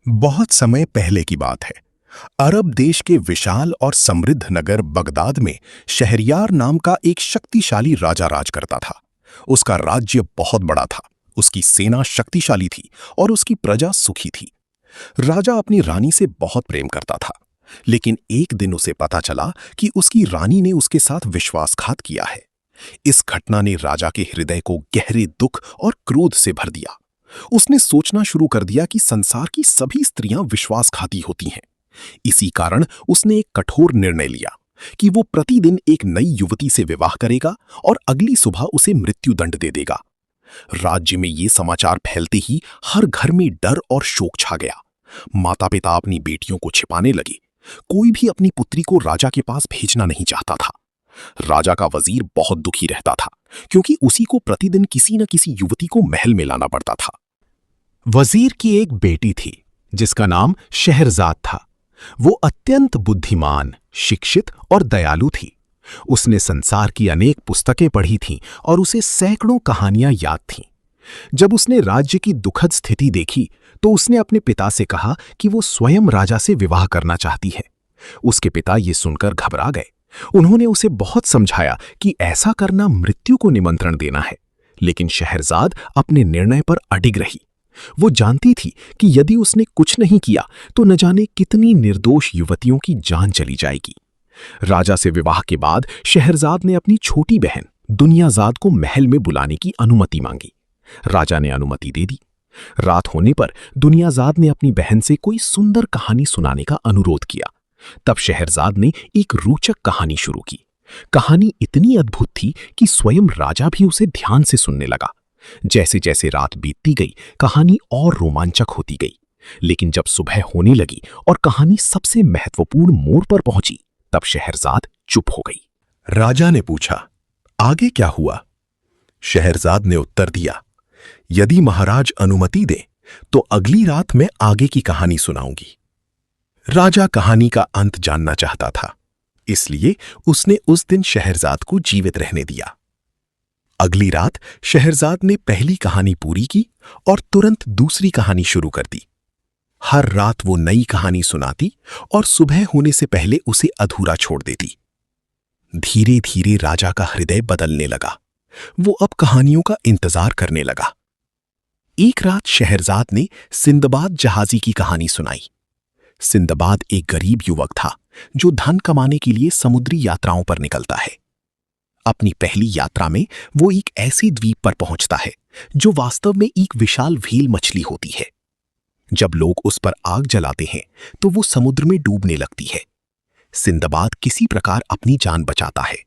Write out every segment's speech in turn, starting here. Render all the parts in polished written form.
बहुत समय पहले की बात है। अरब देश के विशाल और समृद्ध नगर बगदाद में शहरयार नाम का एक शक्तिशाली राजा राज करता था। उसका राज्य बहुत बड़ा था, उसकी सेना शक्तिशाली थी और उसकी प्रजा सुखी थी। राजा अपनी रानी से बहुत प्रेम करता था, लेकिन एक दिन उसे पता चला कि उसकी रानी ने उसके साथ विश्वासघात किया है। इस घटना ने राजा के हृदय को गहरे दुख और क्रोध से भर दिया। उसने सोचना शुरू कर दिया कि संसार की सभी स्त्रियां विश्वासघाती होती हैं। इसी कारण उसने एक कठोर निर्णय लिया कि वो प्रतिदिन एक नई युवती से विवाह करेगा और अगली सुबह उसे मृत्युदंड दे देगा। राज्य में ये समाचार फैलते ही हर घर में डर और शोक छा गया। माता पिता अपनी बेटियों को छिपाने लगे। कोई भी अपनी पुत्री को राजा के पास भेजना नहीं चाहता था। राजा का वजीर बहुत दुखी रहता था, क्योंकि उसी को प्रतिदिन किसी न किसी युवती को महल में लाना पड़ता था। वजीर की एक बेटी थी जिसका नाम शहरजाद था। वो अत्यंत बुद्धिमान, शिक्षित और दयालु थी। उसने संसार की अनेक पुस्तकें पढ़ी थीं और उसे सैकड़ों कहानियां याद थीं। जब उसने राज्य की दुखद स्थिति देखी तो उसने अपने पिता से कहा कि वो स्वयं राजा से विवाह करना चाहती है। उसके पिता ये सुनकर घबरा गए। उन्होंने उसे बहुत समझाया कि ऐसा करना मृत्यु को निमंत्रण देना है, लेकिन शहरजाद अपने निर्णय पर अडिग रही। वो जानती थी कि यदि उसने कुछ नहीं किया तो न जाने कितनी निर्दोष युवतियों की जान चली जाएगी। राजा से विवाह के बाद शहरजाद ने अपनी छोटी बहन दुनियाजाद को महल में बुलाने की अनुमति मांगी। राजा ने अनुमति दे दी। रात होने पर दुनियाजाद ने अपनी बहन से कोई सुंदर कहानी सुनाने का अनुरोध किया। तब शहरजाद ने एक रोचक कहानी शुरू की। कहानी इतनी अद्भुत थी कि स्वयं राजा भी उसे ध्यान से सुनने लगा। जैसे जैसे रात बीतती गई, कहानी और रोमांचक होती गई। लेकिन जब सुबह होने लगी और कहानी सबसे महत्वपूर्ण मोड़ पर पहुंची, तब शहरजाद चुप हो गई। राजा ने पूछा, आगे क्या हुआ? शहरजाद ने उत्तर दिया, यदि महाराज अनुमति दें तो अगली रात मैं आगे की कहानी सुनाऊंगी। राजा कहानी का अंत जानना चाहता था, इसलिए उसने उस दिन शहरजाद को जीवित रहने दिया। अगली रात शहरजाद ने पहली कहानी पूरी की और तुरंत दूसरी कहानी शुरू कर दी। हर रात वो नई कहानी सुनाती और सुबह होने से पहले उसे अधूरा छोड़ देती। धीरे धीरे राजा का हृदय बदलने लगा। वो अब कहानियों का इंतजार करने लगा। एक रात शहरजाद ने सिंदबाद जहाजी की कहानी सुनाई। सिंदबाद एक गरीब युवक था जो धन कमाने के लिए समुद्री यात्राओं पर निकलता है। अपनी पहली यात्रा में वो एक ऐसे द्वीप पर पहुंचता है जो वास्तव में एक विशाल व्हेल मछली होती है। जब लोग उस पर आग जलाते हैं तो वो समुद्र में डूबने लगती है। सिंदबाद किसी प्रकार अपनी जान बचाता है।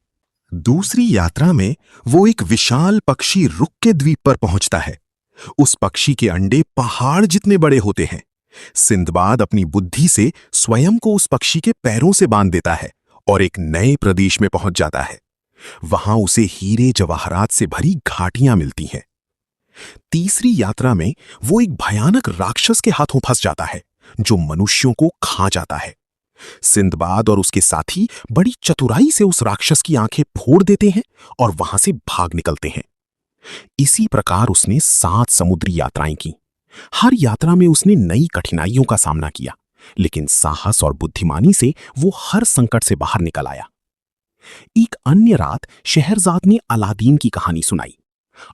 दूसरी यात्रा में वो एक विशाल पक्षी रुक के द्वीप पर पहुंचता है। उस पक्षी के अंडे पहाड़ जितने बड़े होते हैं। सिंदबाद अपनी बुद्धि से स्वयं को उस पक्षी के पैरों से बांध देता है और एक नए प्रदेश में पहुंच जाता है। वहां उसे हीरे जवाहरात से भरी घाटियां मिलती हैं। तीसरी यात्रा में वो एक भयानक राक्षस के हाथों फंस जाता है जो मनुष्यों को खा जाता है। सिंदबाद और उसके साथी बड़ी चतुराई से उस राक्षस की आंखें फोड़ देते हैं और वहां से भाग निकलते हैं। इसी प्रकार उसने 7 समुद्री यात्राएं की। हर यात्रा में उसने नई कठिनाइयों का सामना किया, लेकिन साहस और बुद्धिमानी से वो हर संकट से बाहर निकल आया। एक अन्य रात शहरजाद ने अलादीन की कहानी सुनाई।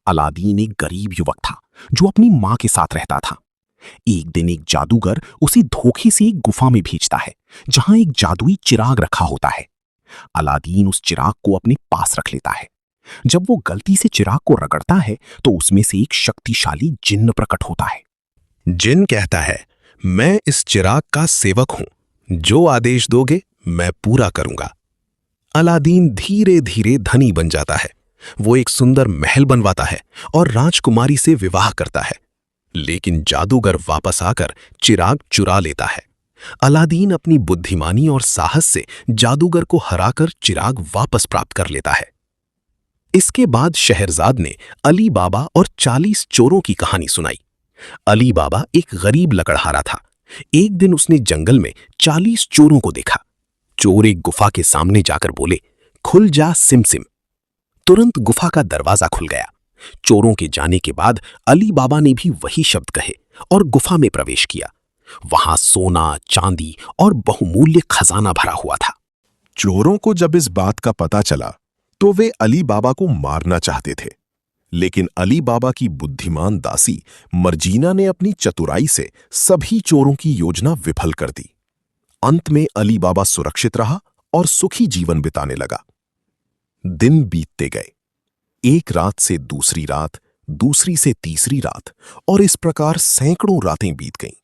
अलादीन एक गरीब युवक था जो अपनी मां के साथ रहता था। एक दिन एक जादूगर उसे धोखे से एक गुफा में भेजता है जहां एक जादुई चिराग रखा होता है। अलादीन उस चिराग को अपने पास रख लेता है। जब वो गलती से चिराग को रगड़ता है तो उसमें से एक शक्तिशाली जिन्न प्रकट होता है। जिन्न कहता है, मैं इस चिराग का सेवक हूं, जो आदेश दोगे मैं पूरा करूंगा। अलादीन धीरे धीरे धनी बन जाता है। वो एक सुंदर महल बनवाता है और राजकुमारी से विवाह करता है। लेकिन जादूगर वापस आकर चिराग चुरा लेता है। अलादीन अपनी बुद्धिमानी और साहस से जादूगर को हराकर चिराग वापस प्राप्त कर लेता है। इसके बाद शहरजाद ने अली बाबा और 40 चोरों की कहानी सुनाई। अली बाबा एक गरीब लकड़हारा था। एक दिन उसने जंगल में 40 चोरों को देखा। चोर एक गुफा के सामने जाकर बोले, खुल जा सिमसिम। तुरंत गुफा का दरवाजा खुल गया। चोरों के जाने के बाद अली बाबा ने भी वही शब्द कहे और गुफा में प्रवेश किया। वहां सोना, चांदी और बहुमूल्य खजाना भरा हुआ था। चोरों को जब इस बात का पता चला तो वे अली बाबा को मारना चाहते थे, लेकिन अली बाबा की बुद्धिमान दासी मर्जीना ने अपनी चतुराई से सभी चोरों की योजना विफल कर दी। अंत में अली बाबा सुरक्षित रहा और सुखी जीवन बिताने लगा। दिन बीतते गए, एक रात से दूसरी रात, दूसरी से तीसरी रात, और इस प्रकार सैकड़ों रातें बीत गईं।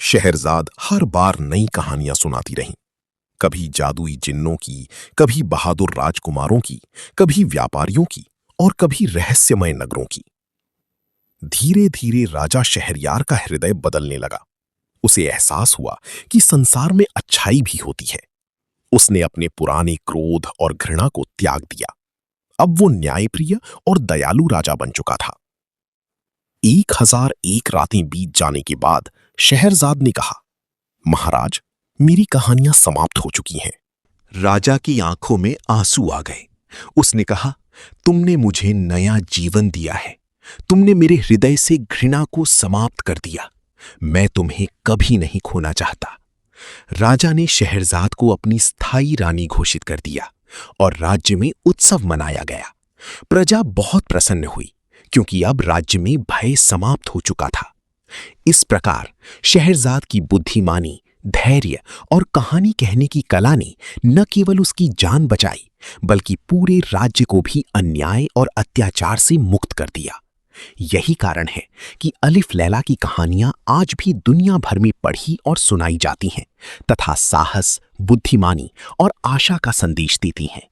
शहरजाद हर बार नई कहानियां सुनाती रहीं, कभी जादुई जिन्नों की, कभी बहादुर राजकुमारों की, कभी व्यापारियों की और कभी रहस्यमय नगरों की। धीरे धीरे राजा शहरयार का हृदय बदलने लगा। उसे एहसास हुआ कि संसार में अच्छाई भी होती है। उसने अपने पुराने क्रोध और घृणा को त्याग दिया। अब वो न्यायप्रिय और दयालु राजा बन चुका था। 1001 रातें बीत जाने के बाद शहरजाद ने कहा, महाराज, मेरी कहानियां समाप्त हो चुकी हैं। राजा की आंखों में आंसू आ गए। उसने कहा, तुमने मुझे नया जीवन दिया है। तुमने मेरे हृदय से घृणा को समाप्त कर दिया। मैं तुम्हें कभी नहीं खोना चाहता। राजा ने शहरजाद को अपनी स्थायी रानी घोषित कर दिया और राज्य में उत्सव मनाया गया। प्रजा बहुत प्रसन्न हुई क्योंकि अब राज्य में भय समाप्त हो चुका था। इस प्रकार शहरजाद की बुद्धिमानी, धैर्य और कहानी कहने की कला ने न केवल उसकी जान बचाई बल्कि पूरे राज्य को भी अन्याय और अत्याचार से मुक्त कर दिया। यही कारण है कि अलिफ लैला की कहानियां आज भी दुनिया भर में पढ़ी और सुनाई जाती हैं तथा साहस, बुद्धिमानी और आशा का संदेश देती हैं।